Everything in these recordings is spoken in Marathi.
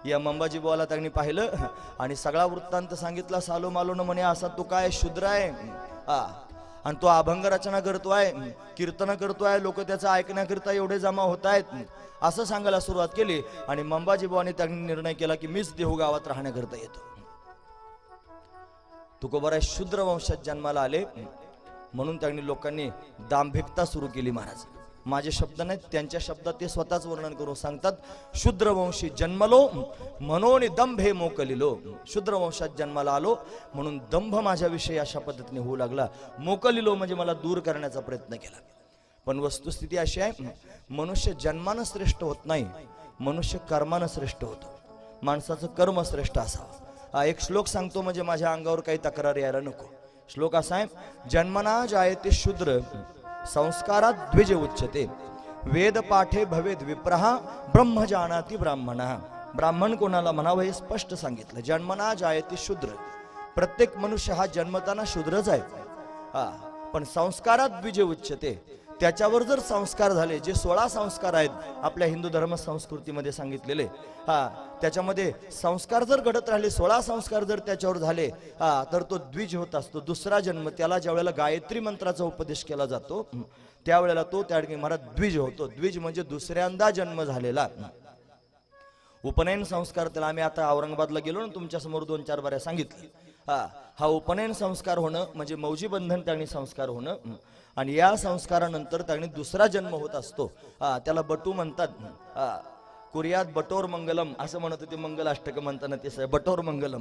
या मंबाजी बुवाला त्यांनी पाहिलं आणि सगळा वृत्तांत सांगितला सालो मालो न म्हणे असा तो काय शूद्र आहे आणि तो अभंग रचना करतोय, कीर्तन करतोय, लोक त्याचं ऐकण्याकरिता एवढे जमा होत आहेत असं सांगायला सुरुवात केली. आणि मंबाजी बुवाने त्यांनी निर्णय केला की मीच देहू गावात राहण्याकरिता येतो. तुकोबाराय शूद्र वंशात जन्माला आले म्हणून त्यांनी लोकांनी दांभिकता सुरू केली. महाराज माझे शब्द नाहीत, त्यांच्या शब्दात ते स्वतःच वर्णन करून सांगतात. शूद्र वंशी जन्मलो म्हणून दंभे मोकलिलो. शूद्र वंशात जन्माला आलो म्हणून दंभ माझ्याविषयी अशा पद्धतीने होऊ लागला. मोकलिलो म्हणजे मला दूर करण्याचा प्रयत्न केला. पण वस्तुस्थिती अशी आहे, मनुष्य जन्मानं श्रेष्ठ होत नाही, मनुष्य कर्मानं श्रेष्ठ होतो. माणसाचं कर्म श्रेष्ठ असावं. एक श्लोक सांगतो म्हणजे माझ्या अंगावर काही तक्रार यायला नको. श्लोक असा आहे, जन्मना जायते शूद्र संस्कारात द्विज उच्यते. वेद पाठे भवेद विप्रहा ब्रह्म जानाति ब्राह्मणः. ब्राह्मण कोणाला म्हणावं हे स्पष्ट सांगितलं. जन्मना जायते शूद्र, प्रत्येक मनुष्य हा जन्मताना शूद्रच आहे. पण संस्कारात द्विज उच्यते, त्याच्यावर जर संस्कार झाले, जे 16 संस्कार आहेत आपल्या हिंदू धर्म संस्कृतीमध्ये सांगितलेले, त्याच्यामध्ये संस्कार जर घडत राहिले, 16 संस्कार जर त्याच्यावर झाले तर तो द्विज होत असतो, दुसरा जन्म. त्याला ज्या वेळेला गायत्री मंत्राचा उपदेश केला जातो त्यावेळेला तो त्या ठिकाणी महाराज द्विज होतो. द्विज म्हणजे दुसऱ्यांदा जन्म झालेला. उपनयन संस्कार त्याला आम्ही आता औरंगाबादला गेलो ना, तुमच्या समोर 2-4 बाऱ्या सांगितलं. हा उपनयन संस्कार होणं म्हणजे मौजी बंधन त्यांनी संस्कार होणं. आणि या संस्कारानंतर त्यांनी दुसरा जन्म होत असतो. त्याला बटू म्हणतात. कुर्यात बटोर मंगलम असं म्हणत होते, मंगलाष्टक म्हणताना ते बटोर मंगलम.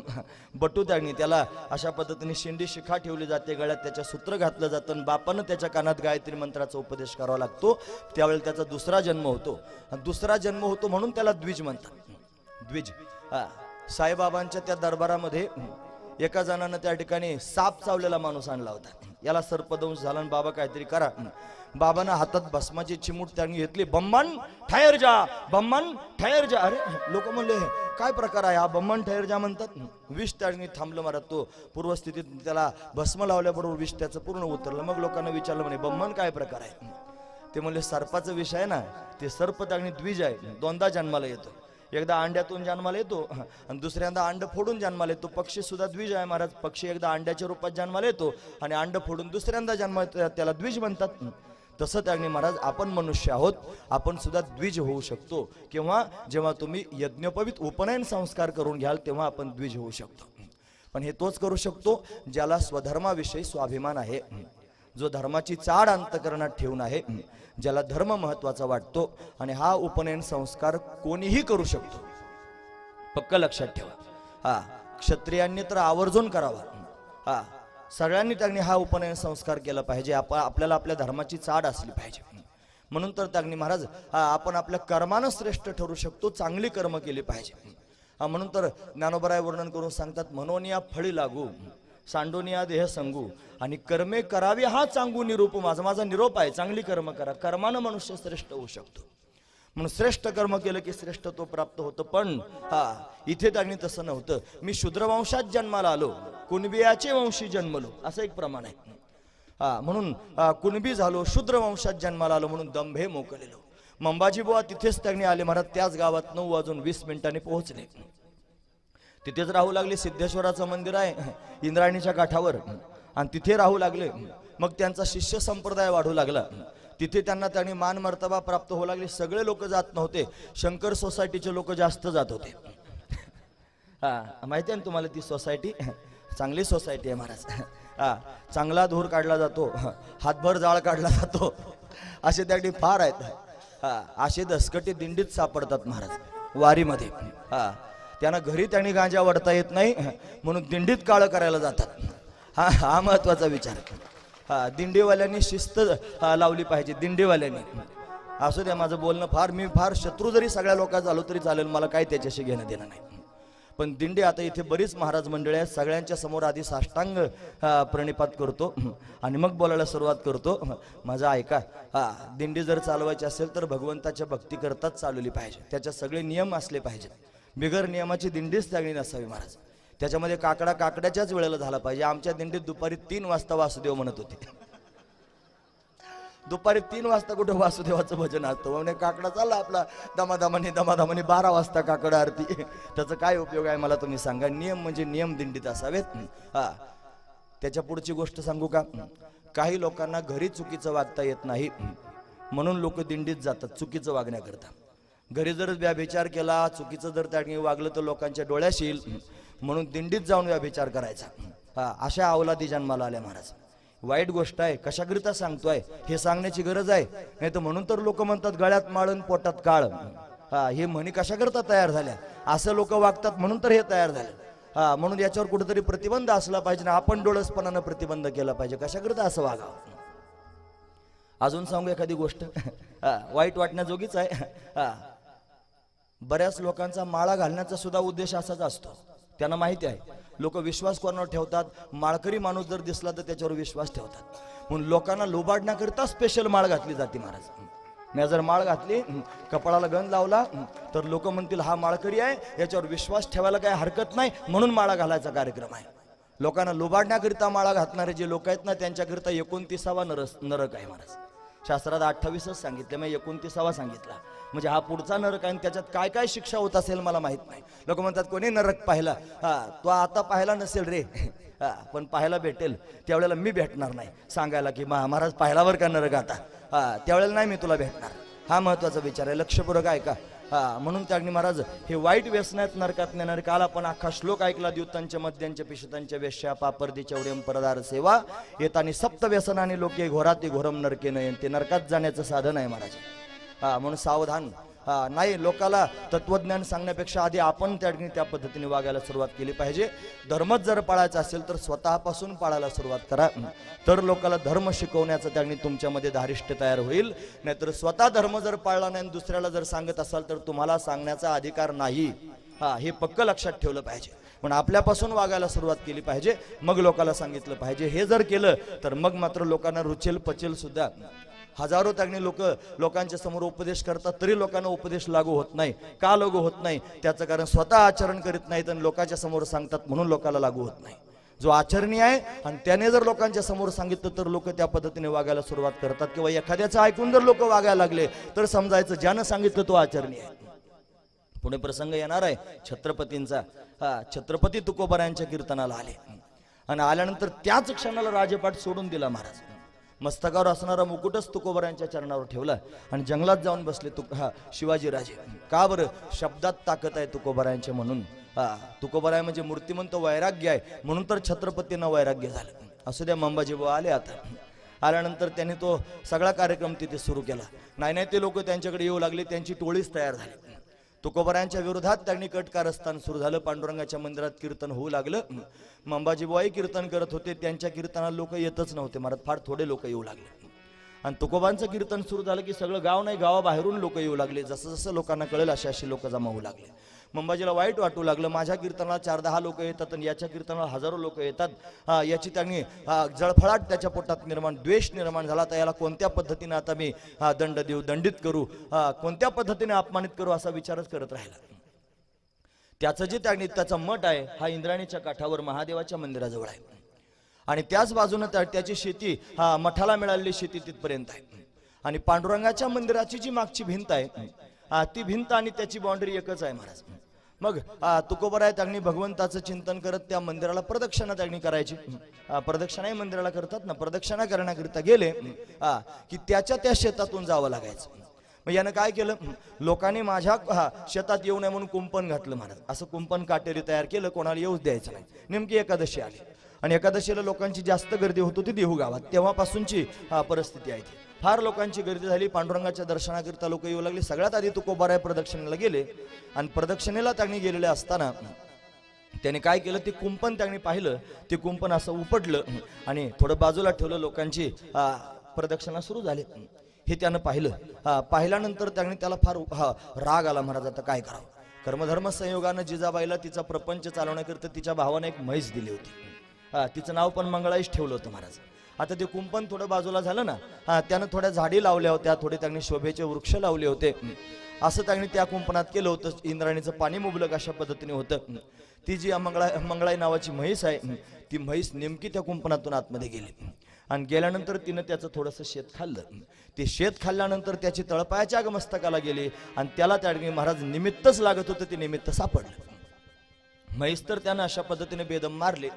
बटू त्यांनी त्याला अशा पद्धतीने शिंडी शिखा ठेवली जाते, गळ्यात त्याच्या सूत्र घातलं जातं आणि बापानं त्याच्या कानात गायत्री मंत्राचा उपदेश करावा लागतो. त्यावेळेला त्याचा दुसरा जन्म होतो. दुसरा जन्म होतो म्हणून त्याला द्विज म्हणतात. द्विज. साईबाबांच्या त्या दरबारामध्ये एका जणानं त्या ठिकाणी साप चावलेला माणूस आणला होता. याला सर्पदंश झाला आणि बाबा काहीतरी करा. बाबानं हातात भस्माची चिमूट त्यांनी घेतली. बम्मन ठहर जा, बम्मन ठहर जा. अरे लोक म्हणले काय प्रकार आहे हा, बम्मन ठहर जा म्हणतात. विष त्यांनी थांबलं. मारत तो पूर्वस्थितीत त्याला भस्म लावल्याबरोबर विष त्याचं पूर्ण उतरलं. मग लोकांना विचारलं म्हणे बम्मन काय प्रकार आहे. ते म्हणले सर्पाचं विष आहे ना, ते सर्प त्यांनी द्विज आहे, दोनदा जन्माला येतो. एकदा अंड्यातून जन्माला येतो आणि दुसऱ्यांदा अंड फोडून जन्माला येतो. पक्षी सुद्धा द्विज आहे महाराज. पक्षी एकदा अंड्याच्या रूपात जन्माला येतो आणि अंड फोडून दुसऱ्यांदा जन्माला येतो, त्याला द्विज म्हणतात. तसं त्यांनी महाराज आपण मनुष्य आहोत, आपण सुद्धा द्विज होऊ शकतो. किंवा जेव्हा तुम्ही यज्ञोपवीत उपनयन संस्कार करून घ्याल तेव्हा आपण द्विज होऊ शकतो. पण हे तोच करू शकतो ज्याला स्वधर्माविषयी स्वाभिमान आहे, जो धर्माची चाड अंतकरणात ठेवून आहे, ज्याला धर्म महत्वाचा वाटतो. आणि हा उपनयन संस्कार कोणीही करू शकतो, पक्क लक्षात ठेवा. क्षत्रियांनी तर आवर्जून करावा. सगळ्यांनी त्यांनी हा उपनयन संस्कार केला पाहिजे. आपल्याला आपल्या धर्माची चाड असली पाहिजे. म्हणून तर त्यांनी महाराज आपण आपल्या कर्मानं श्रेष्ठ ठरू शकतो, चांगली कर्म केली पाहिजे. म्हणून तर ज्ञानोबराय वर्णन करून सांगतात, म्हणून या फळी लागू सांडोनिया देह संगू आणि कर्मे करावी हा चांगू निरूप. माझा निरोप आहे, चांगली कर्म करा, कर्मानं मनुष्य श्रेष्ठ होऊ शकतो. म्हणून श्रेष्ठ कर्म केलं की श्रेष्ठ तो प्राप्त होतं. पण इथे त्यांनी तसं नव्हतं. मी शूद्रवंशात जन्माला आलो, कुणबियाचे वंशी जन्मलो असं एक प्रमाण आहे. म्हणून कुणबी झालो, शूद्रवंशात जन्माला आलो म्हणून दंभे मोकलेलो. मंबाजी बुवा तिथेच त्यांनी आले महाराज. त्याच गावात 9:20 पोहोचले. तिथेच राहू लागले. सिद्धेश्वराचं मंदिर आहे इंद्रायणीच्या काठावर आणि तिथे राहू लागले. मग त्यांचा शिष्य संप्रदाय वाढू लागला. तिथे त्यांनी मान मर्तबा प्राप्त होऊ लागले. सगळे लोक जात नव्हते, शंकर सोसायटीचे लोक जास्त जात होते. माहिती आहे ना तुम्हाला ती सोसायटी, चांगली सोसायटी आहे महाराज. चांगला धूर काढला जातो, हातभर जाळ काढला जातो, असे त्या फार आहेत. असे दसकटी दिंडीत सापडतात महाराज वारीमध्ये. त्यांना घरी त्यांनी गांजा वडता येत नाही म्हणून दिंडीत काळं करायला जातात. हा महत्वाचा विचार. दिंडीवाल्यांनी शिस्त लावली पाहिजे. दिंडीवाल्यांनी असू द्या, माझं बोलणं मी फार शत्रू जरी सगळ्या लोकांचा झालो तरी चालेल, मला काही त्याच्याशी घेणं देणं नाही. पण दिंडी आता इथे बरीच महाराज मंडळी आहेत, सगळ्यांच्या समोर आधी साष्टांग प्रणिपात करतो आणि मग बोलायला सुरुवात करतो. माझा ऐका, दिंडी जर चालवायची असेल तर भगवंताच्या भक्ती करताच चालवली पाहिजे. त्याच्यात सगळे नियम असले पाहिजेत. बिगर नियमाची दिंडीच चांगली नसावी महाराज. त्याच्यामध्ये काकड्याच्याच वेळेला झाला पाहिजे. आमच्या दिंडीत दुपारी 3 वाजता वासुदेव म्हणत होते. दुपारी 3 वाजता कुठे वासुदेवाचं भजन असतं म्हणजे काकडा चालला आपला दमादमाने दमादमाने 12 वाजता काकड आरती त्याचा काय उपयोग आहे मला तुम्ही सांगा. नियम म्हणजे नियम दिंडीत असावेत. हा त्याच्या पुढची गोष्ट सांगू का. काही लोकांना घरी चुकीचं वागता येत नाही म्हणून लोक दिंडीत जातात चुकीचं वागण्याकरता. घरी जर व्यभिचार केला चुकीचं जर त्याने वागलं तर लोकांच्या डोळ्यास येईल म्हणून दिंडीत जाऊन व्यभिचार करायचा. हा अशा अवलादी जन्माला आल्या महाराज. वाईट गोष्ट आहे. कशाकरिता सांगतोय हे सांगण्याची गरज आहे. नाही तर म्हणून तर लोक म्हणतात गळ्यात माळण पोटात काळ. हा हे म्हणी कशाकरिता तयार झाल्या. असं लोक वागतात म्हणून तर हे तयार झाले. हा म्हणून याच्यावर कुठेतरी प्रतिबंध असला पाहिजे ना. आपण डोळसपणानं प्रतिबंध केला पाहिजे. कशाकरिता असं वागावं. अजून सांगू एखादी गोष्ट वाईट वाटण्याजोगीच आहे. बऱ्याच लोकांचा माळा घालण्याचा सुद्धा उद्देश असाच असतो. त्यांना माहिती आहे लोक विश्वास कोणावर ठेवतात. माळकरी माणूस जर दिसला तर त्याच्यावर विश्वास ठेवतात म्हणून लोकांना लोबाडण्याकरिता स्पेशल माळ घातली जाते महाराज. मी जर माळ घातली कपाळाला गंध लावला तर लोक म्हणतील हा माळकरी आहे याच्यावर विश्वास ठेवायला काही हरकत नाही म्हणून माळा घालायचा कार्यक्रम आहे. लोकांना लोबाडण्याकरिता माळा घातणारे जे लोक आहेत ना त्यांच्याकरिता 29वा नरक आहे महाराज. शास्त्रात 28च सांगितले मी 29वा सांगितला. म्हणजे हा पुढचा नरक आहे आणि त्याच्यात काय काय शिक्षा होत असेल मला माहित नाही. लोक म्हणतात कोणी नरक पाहिला. तो आता पाहिला नसेल रे पण पाहायला भेटेल त्यावेळेला मी भेटणार नाही सांगायला की महाराज पाहिल्यावर का नरक आता. त्यावेळेला नाही मी तुला भेटणार. हा महत्वाचा विचार आहे. लक्षपूर्वक ऐका. म्हणून त्यागणी महाराज हे वाईट व्यसनात नरकात नेणार. काल आपण अख्खा श्लोक ऐकला. द्युतांच्या मद्यांच्या पिशतांच्या वेश्या पापर्दीच्या उड्यम परदार सेवा येतानी सप्त व्यसनाने लोके घोराती घोरम नरके नयन. ते नरकात जाण्याचं साधन आहे महाराज. म्हणून सावधान. नाही लोकाला तत्वज्ञान सांगण्यापेक्षा आधी आपण त्या पद्धतीने वागायला सुरुवात केली पाहिजे. धर्मच जर पाळायचा असेल तर स्वतःपासून पाळायला सुरुवात करा. तर लोकाला धर्म शिकवण्याचं त्याने तुमच्यामध्ये धारिष्ट तयार होईल. नाहीतर स्वतः धर्म जर पाळला नाही दुसऱ्याला जर सांगत असाल तर तुम्हाला सांगण्याचा अधिकार नाही. हे पक्क लक्षात ठेवलं पाहिजे. पण आपल्यापासून वागायला सुरुवात केली पाहिजे मग लोकाला सांगितलं पाहिजे. हे जर केलं तर मग मात्र लोकांना रुचेल पचेल सुद्धा. हजारो त्यागणे लोकांच्या समोर उपदेश करतात तरी लोकांना उपदेश लागू होत नाही. का लागू होत नाही त्याचं कारण स्वतः आचरण करीत नाहीत आणि लोकांच्या समोर सांगतात म्हणून लोकांना लागू होत नाही. जो आचरणीय आहे आणि त्याने जर लोकांच्या समोर सांगितलं तर लोक त्या पद्धतीने वागायला सुरुवात करतात. किंवा एखाद्याचं ऐकून जर लोक वागायला लागले तर समजायचं ज्यानं सांगितलं तो आचरणीय आहे. पुढे प्रसंग येणार आहे छत्रपतींचा. छत्रपती तुकोबारायांच्या कीर्तनाला आले आणि आल्यानंतर त्याच क्षणाला राजपाट सोडून दिला महाराज. मस्तकावर असणारा मुकुटच तुकोबारायांच्या चरणावर ठेवला आणि जंगलात जाऊन बसले शिवाजी राजे. का बरं. शब्दात ताकद आहे तुकोबारायांचे म्हणून. तुकोबाराय म्हणजे मूर्तिमंत वैराग्य आहे म्हणून तर छत्रपतींना वैराग्य झालं. असू द्या. मंबाजी बुवा आले. आता आल्यानंतर त्यांनी तो सगळा कार्यक्रम तिथे सुरू केला. नाही ते लोक त्यांच्याकडे येऊ लागले. त्यांची टोळीच तयार झाली. तुकोबारायांच्या विरोधात त्यांनी कटकारस्थान सुरू झालं. पांडुरंगाच्या मंदिरात कीर्तन होऊ लागलं. मंबाजीबुवाही कीर्तन करत होते. त्यांच्या कीर्तनाला लोक येतच नव्हते महाराज. फार थोडे लोक येऊ लागले आणि तुकोबांचं कीर्तन सुरू झालं की सगळं गाव नाही गावाबाहेरून लोक येऊ लागले. जसं जसं लोकांना कळेल अशी लोक जमा होऊ लागले. मंबाजीला वाईट वाटू लागलं. माझ्या कीर्तनाला 4-10 लोक येतात आणि याच्या कीर्तनाला हजारो लोक येतात. याची त्यांनी जळफळाट त्याच्या पोटात निर्माण द्वेष निर्माण झाला. तर याला कोणत्या पद्धतीने आता मी दंड देऊ दंडित करू कोणत्या पद्धतीने अपमानित करू असा विचारच करत राहिला. त्याचं जे त्याचा मठ आहे हा इंद्रायणीच्या काठावर महादेवाच्या मंदिराजवळ आहे आणि त्याच बाजूने त्याची शेती मठाला मिळालेली शेती तिथपर्यंत आहे. आणि पांडुरंगाच्या मंदिराची जी मागची भिंत आहे ती भिंत आणि त्याची बाउंड्री एकच आहे महाराज. मग तुकोबाराय त्यांनी भगवंताचं चिंतन करत त्या मंदिराला प्रदक्षिणा त्यांनी करायची. प्रदक्षिणाही मंदिराला करतात ना. प्रदक्षिणा करण्याकरिता गेले की त्या शेतातून जावं लागायचं. मग यानं काय केलं. लोकांनी माझ्या शेतात येऊ नये म्हणून कुंपण घातलं महाराज. असं कुंपण काटेरी तयार केलं. कोणाला येऊच द्यायचं नाही. नेमकी एकादशी आली आणि एकादशीला लोकांची जास्त गर्दी होत होती देहू गावात. तेव्हापासूनची परिस्थिती आहे ती. फार लोकांची गर्दी झाली. पांडुरंगाच्या दर्शनाकरिता लोक येऊ लागले. सगळ्यात आधी तुकोबाराय प्रदक्षिणेला गेले आणि प्रदक्षिणेला त्यांनी गेलेले असताना त्याने काय केलं. ते कुंपण त्यांनी पाहिलं. ते कुंपण असं उपटलं आणि थोडं बाजूला ठेवलं. लोकांची प्रदक्षिणा सुरू झाली. हे त्यानं पाहिलं. पाहिल्यानंतर त्यांनी त्याला फार राग आला. महाराज आता काय करावं. कर्मधर्म संयोगानं जिजाबाईला तिचा प्रपंच चालवण्याकरिता तिच्या भावाने एक म्हैस दिली होती. तिचं नाव पण मंगळाईच ठेवलं होतं महाराज. आता ते कुंपण थोडं बाजूला झालं ना. त्यानं थोड्या झाडी लावल्या होत्या. थोडे त्यांनी शोभेचे वृक्ष लावले होते. असं त्यांनी त्या कुंपणात केलं होतं. इंद्राणीचं पाणी मुबलक अशा पद्धतीने होतं. ती जी मंगळाई नावाची म्हैस आहे ती म्हैस नेमकी त्या कुंपणातून आतमध्ये गेली आणि गेल्यानंतर तिनं त्याचं थोडंसं शेत खाल्लं. ते शेत खाल्ल्यानंतर त्याची तळपायाच्या मस्तकाला गेली आणि त्याला त्या ठिकाणी महाराज निमित्तच लागत होतं, ते निमित्त सापडलं. म्हैस तर त्यानं अशा पद्धतीने बेदम मारले,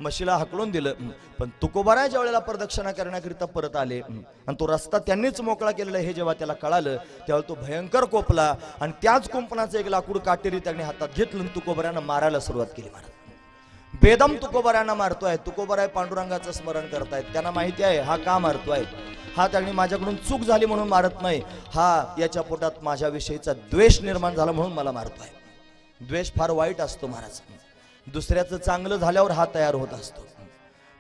म्हशीला हाकलून दिलं. पण तुकोबाराय ज्या वेळेला प्रदक्षिणा करण्याकरिता परत आले आणि तो रस्ता त्यांनीच मोकळा केलेला हे जेव्हा त्याला कळालं, त्यावेळेला तो भयंकर कोपला आणि त्याच कुंपणाचं एक लाकूड काटेरी त्याने हातात घेतलं आणि तुकोबारायनं मारायला सुरुवात केली. महाराज बेदम तुकोबारायांना मारतोय. तुकोबाराय पांडुरंगाचं स्मरण करतायत. त्यांना माहिती आहे हा का मारतोय, हा त्याने माझ्याकडून चूक झाली म्हणून मारत नाही, हा याच्या पोटात माझ्याविषयीचा द्वेष निर्माण झाला म्हणून मला मारतोय. द्वेष फार वाईट असतो महाराज. दुसऱ्याचं चांगलं झाल्यावर हा तयार होत असतो.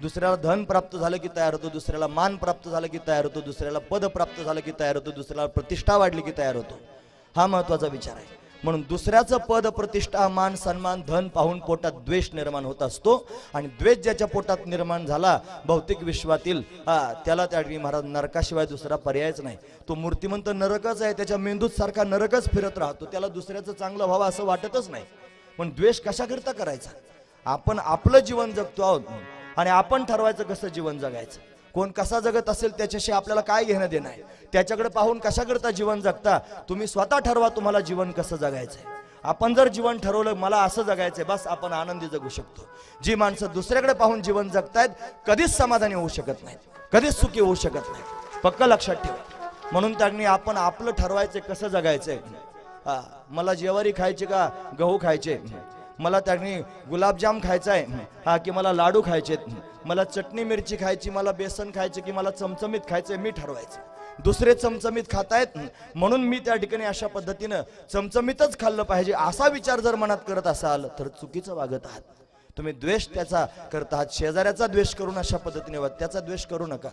दुसऱ्याला धन प्राप्त झालं की तयार होतो, दुसऱ्याला मान प्राप्त झालं की तयार होतो, दुसऱ्याला पद प्राप्त झालं की तयार होतो, दुसऱ्याला प्रतिष्ठा वाढली की तयार होतो. हा महत्वाचा विचार आहे. म्हणून दुसऱ्याचं पद, प्रतिष्ठा, मान, सन्मान, धन पाहून पोटात द्वेष निर्माण होत असतो. आणि द्वेष ज्याच्या पोटात निर्माण झाला भौतिक विश्वातील, त्याला त्या महाराज नरकाशिवाय दुसरा पर्यायच नाही. तो मूर्तिमंत नरकच आहे, त्याच्या मेंदूत सारखा नरकच फिरत राहतो. त्याला दुसऱ्याचं चांगलं व्हावं असं वाटतच नाही. पण द्वेष कशाकरिता करायचा? आपण आपलं जीवन जगतो आहोत आणि आपण ठरवायचं कसं जीवन जगायचं. कोण कसा जगत असेल त्याच्याशी आपल्याला काय घेणं देणं आहे? त्याच्याकडे पाहून कशाकरता जीवन जगता? तुम्ही स्वतः ठरवा तुम्हाला जीवन कसं जगायचंय. आपण जर जीवन ठरवलं मला असं जगायचंय, बस आपण आनंदी जगू शकतो. जी माणसं दुसऱ्याकडे पाहून जीवन जगतायत कधीच समाधानी होऊ शकत नाहीत, कधीच सुखी होऊ शकत नाहीत. पक्क लक्षात ठेवा. म्हणून त्यांनी आपण आपलं ठरवायचं कसं जगायचंय. मला ज्वारी खायची का गहू खायचे, मला त्यांनी गुलाबजाम खायचा आहे की मला लाडू खायचे, मला चटणी मिरची खायची, मला बेसन खायचे की मला चमचमीत खायचंय, मी ठरवायचं. दुसरे चमचमीत खातायत म्हणून मी त्या ठिकाणी अशा पद्धतीनं चमचमीतच खाल्लं पाहिजे असा विचार जर मनात करत असाल तर चुकीचं वागत आहात. तुम्ही द्वेष त्याचा करत आहात. शेजाऱ्याचा द्वेष करून अशा पद्धतीने त्याचा द्वेष करू नका.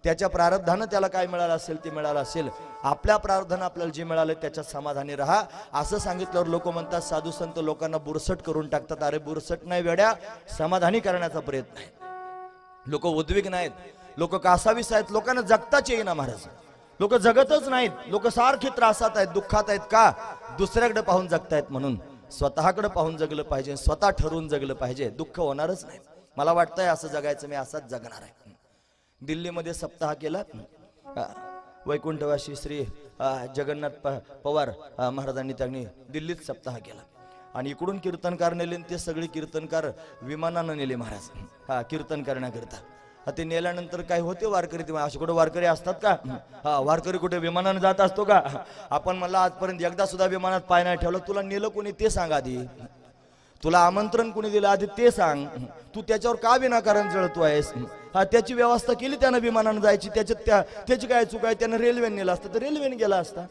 त्याच्या प्रारब्धानं त्याला काय मिळालं असेल ते मिळालं असेल. आपल्या प्रारब्धानं आपल्याला जे मिळालं त्याच्यात समाधानी राहा. असं सांगितल्यावर लोक म्हणतात साधू संत लोकांना बुरसट करून टाकतात. अरे बुरसट नाही वेड्या, समाधानी करण्याचा प्रयत्न आहे. लोक उद्विग्न नाहीत, लोक कासावीस आहेत, लोकांना जगताच येईना महाराज. लोक जगतच नाहीत, लोक सारखी त्रासात आहेत, दुःखात आहेत. का? दुसऱ्याकडे पाहून जगतायत. म्हणून स्वतःकडे पाहून जगलं पाहिजे, स्वतः ठरवून जगलं पाहिजे. दुःख होणारच नाही. मला वाटतंय असं जगायचं, मी असाच जगणार आहे. दिल्लीमध्ये सप्ताह केला. वैकुंठवासी श्री जगन्नाथ पवार महाराजांनी त्यांनी दिल्लीत सप्ताह केला आणि इकडून कीर्तनकार नेले. ते सगळे कीर्तनकार विमानानं नेले महाराज कीर्तन करण्याकरिता. ते नेल्यानंतर काय होते वारकरी, असे कुठे वारकरी असतात का? वारकरी कुठे विमानानं जात असतो का? आपण म्हणला आजपर्यंत एकदा सुद्धा विमानात पाय नाही ठेवला. तुला नेलं कोणी ते सांग आधी. तुला आमंत्रण कोणी दिलं आधी ते सांग. तू त्याच्यावर का विनाकारण जळतो आहेस? त्याची व्यवस्था केली त्यानं विमानानं जायची, त्याची काय चूक आहे? त्यानं रेल्वेने नेलं असतं तर रेल्वेने गेला असता.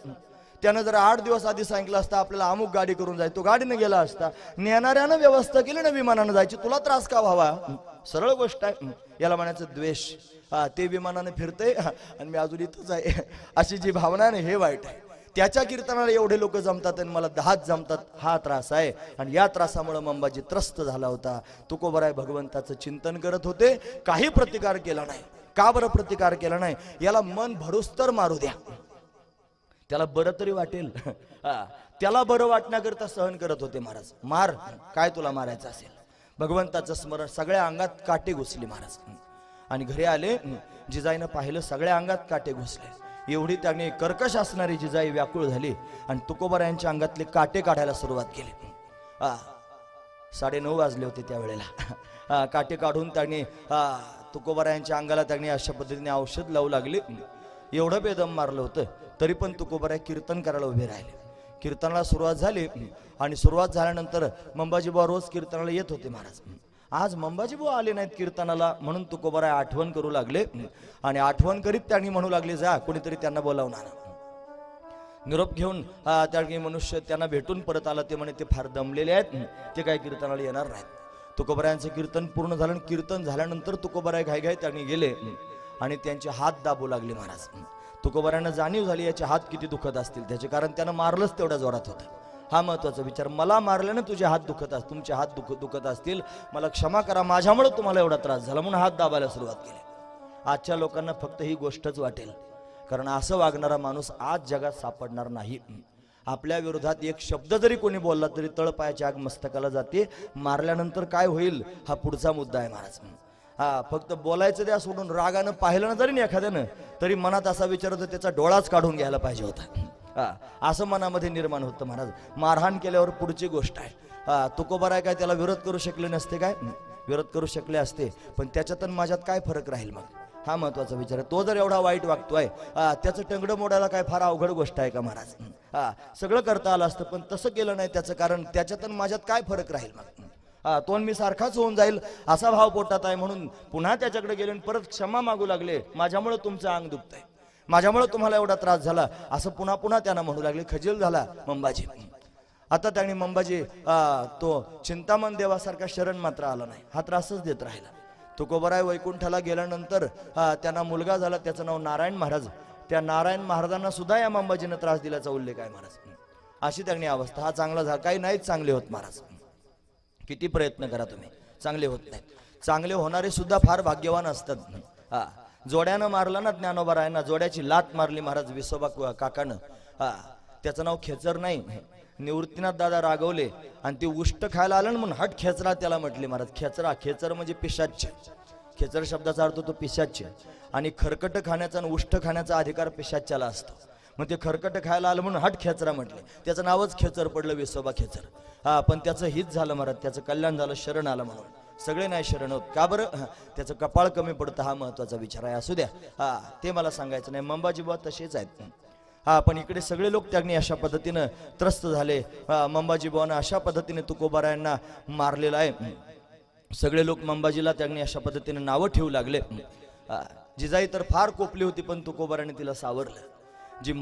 त्यानं जर 8 दिवस आधी सांगितलं असतं आपल्याला अमुक गाडी करून जायचं, तो गाडीने गेला असता. नेणाऱ्यानं व्यवस्था केली ना विमानानं जायची, तुला त्रास का व्हावा? सरळ गोष्ट आहे. याला म्हणायचं द्वेष. ते विमानाने फिरते आणि मी अजून इथंच आहे अशी जी भावना आहे हे वाईट आहे. त्याच्या कीर्तनाला एवढे लोक जमतात आणि मला 10च जमतात, हा त्रास आहे. आणि या त्रासामुळे मंबाजी त्रस्त झाला होता. तुकोबाराय भगवंताचं चिंतन करत होते, काही प्रतिकार केला नाही. का बरं प्रतिकार केला नाही? याला मन भरूस्तर मारू द्या, त्याला बरं तरी वाटेल. त्याला बरं वाटण्याकरता सहन करत होते महाराज. मार, काय तुला मारायचं असेल? भगवंताचं स्मरण. सगळ्या अंगात काटे घुसले महाराज आणि घरी आले. जिजाईनं पाहिलं सगळ्या अंगात काटे घुसले. एवढी त्याने कर्कश असणारी जिजाई व्याकुळ झाली आणि तुकोबारायांच्या अंगातले काटे काढायला सुरुवात केली. 9:30 वाजले होते त्यावेळेला. काटे काढून त्याने तुकोबारायांच्या अंगाला त्याने अशा पद्धतीने औषध लावू लागले. एवढं बेदम मारलं होतं तरी पण तुकोबाराय कीर्तन करायला उभे राहिले. कीर्तनाला सुरुवात झाली आणि सुरुवात झाल्यानंतर मंबाजीबुवा रोज कीर्तनाला येत होते महाराज. आज मंबाजीबुवा आले नाहीत कीर्तनाला म्हणून तुकोबाराय आठवण करू लागले आणि आठवण करीत त्यांनी म्हणू लागले जा कोणीतरी त्यांना बोलावणार. निरोप घेऊन त्या मनुष्य त्यांना भेटून परत आला. ते म्हणे ते फार दमलेले आहेत, ते काय कीर्तनाला येणार नाहीत. तुकोबारायांचं कीर्तन पूर्ण झालं. कीर्तन झाल्यानंतर तुकोबाराय घाई त्यांनी गेले आणि त्यांचे हात दाबू लागले महाराज. तुकोबारायांना जाणीव झाली याचे हात किती दुखत असतील त्याचे, कारण त्यानं मारलंच तेवढ्या जोरात होतं. हा महत्वाचा विचार. मला मारल्यानं तुझे हात दुखत असतील, तुमचे हात दुखत असतील, मला क्षमा करा, माझ्यामुळे तुम्हाला एवढा त्रास झाला म्हणून हात दाबायला सुरुवात केली. आजच्या लोकांना फक्त ही गोष्टच वाटेल, कारण असं वागणारा माणूस आज जगात सापडणार नाही. आपल्या विरोधात एक शब्द जरी कोणी बोलला तरी तळपायाची आग मस्तकाला जाते. मारल्यानंतर काय होईल हा पुढचा मुद्दा आहे महाराज. हा फक्त बोलायचं द्या सोडून रागानं पाहिलं ना जरी एखाद्यानं तरी मनात असा विचार होता त्याचा डोळाच काढून घ्यायला पाहिजे होता. हा असं मनामध्ये निर्माण होतं महाराज. मारहाण केल्यावर पुढची गोष्ट आहे. हा तुकोबाराय काय त्याला विरोध करू शकले नसते काय? विरोध करू शकले असते, पण त्याच्यात आणि माझ्यात काय फरक राहील मग? हा महत्वाचा विचार आहे. तो जर एवढा वाईट वागतोय त्याचं टंगडं मोडायला काय फार अवघड गोष्ट आहे का महाराज? हा सगळं करता आलं असतं पण तसं केलं नाही त्याचं कारण त्याच्यात आणि माझ्यात काय फरक राहील मग? तो मी सारखाच होऊन जाईल असा भाव पोटात आहे म्हणून पुन्हा त्याच्याकडे गेले आणि परत क्षमा मागू लागले. माझ्यामुळे तुमचं अंग दुखतंय, माझ्यामुळे तुम्हाला एवढा त्रास झाला असं पुन्हा पुन्हा त्यांना म्हणू लागले. खजील झाला मंबाजी. आता त्यांनी मंबाजी तो चिंतामण देवासारखा शरण मात्र आला नाही, हा त्रासच देत राहिला. तुकोबाराय वैकुंठाला गेल्यानंतर त्यांना मुलगा झाला, त्याचं नाव नारायण महाराज. त्या नारायण महाराजांना सुद्धा या मंबाजीनं त्रास दिल्याचा उल्लेख आहे महाराज. अशी त्यांनी अवस्था. हा चांगला झाला काही नाहीच चांगले होत महाराज. किती प्रयत्न करा तुम्ही चांगले होत नाहीत. चांगले होणारे सुद्धा फार भाग्यवान असतात. जोड्यानं मारलं ना ज्ञानोबारायांना, जोड्याची लात मारली महाराज विसोबा काकानं. त्याचं नाव खेचर नाही, निवृत्तीनाथ दादा रागवले आणि ते उष्ट खायला आलं म्हणून हट खेचरा त्याला म्हटले महाराज. खेचरा, खेचर म्हणजे पिशाच्य. खेचर शब्दाचा अर्थ तो पिशाच्य. आणि खरकट खाण्याचा आणि उष्ट खाण्याचा अधिकार पिशाच्याला असतो. मग ते खरकट खायला आलं म्हणून हट खेचरा म्हटले. त्याचं नावच खेचर पडलं, विसोबा खेचर. पण त्याचं हित झालं महाराज, त्याचं कल्याण झालं, शरण आलं म्हणून. सगळे नाही शरण होत का बरं? त्याचं कपाळ कमी पडतं, हा महत्वाचा विचार आहे. असू द्या, ते मला सांगायचं नाही. मंबाजी बुवा तसेच आहेत. पण इकडे सगळे लोक त्यांनी अशा पद्धतीनं त्रस्त झाले. मंबाजी बुवानं अशा पद्धतीने तुकोबारायांना मारलेलं आहे. सगळे लोक मंबाजीला त्यांनी अशा पद्धतीने नावं ठेवू लागले. जिजाई तर फार कोपली होती पण तुकोबाराने तिला सावरलं. जी